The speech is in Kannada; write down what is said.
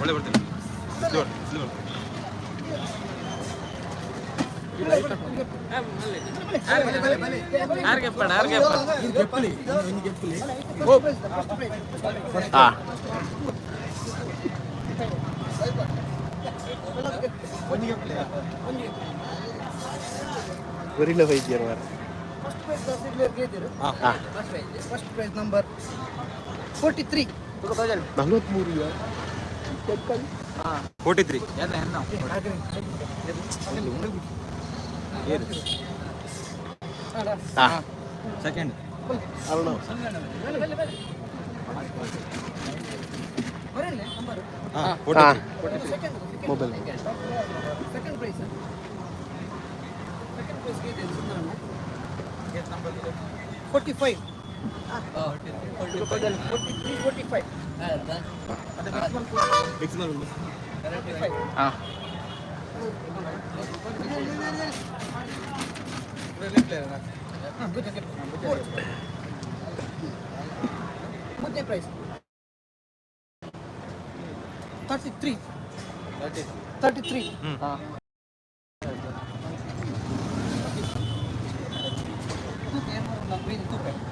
ಒಳ್ಳೆ ಬರ್ತೀನಿ ಸ್ಲೋ ಸ್ಲೋ ಗೊರಿಲ್ಲ ವೈದ್ಯರು first prize number 43 43 43 second Aruna mobile second prize number 45 45 ಮತ್ತೆ ಪ್ರೈಸ್ 33 33